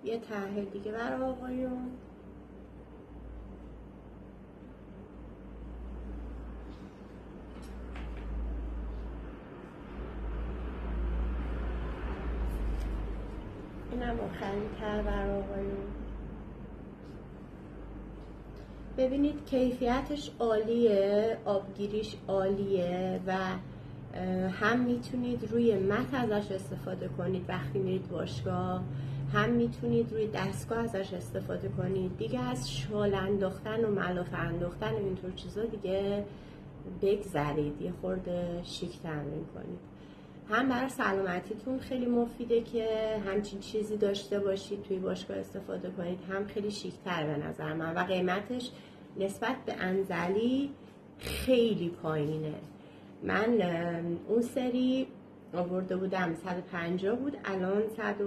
یه طرح دیگه برای آقایون. اینم آخرین طرح برای آقایون. ببینید کیفیتش عالیه، آبگیریش عالیه و هم میتونید روی مت ازش استفاده کنید وقتی میرید باشگاه، هم میتونید روی دستگاه ازش استفاده کنید. دیگه از شال انداختن و ملافه انداختن و اینطور چیزا دیگه بگذرید، یه خورده شیک تمرین کنید. هم برای سلامتیتون خیلی مفیده که همچین چیزی داشته باشید توی باشگاه استفاده کنید، هم خیلی شیک‌تر به نظر من و قیمتش نسبت به انزلی خیلی پایینه. من اون سری آورده بودم 150 بود، الان 100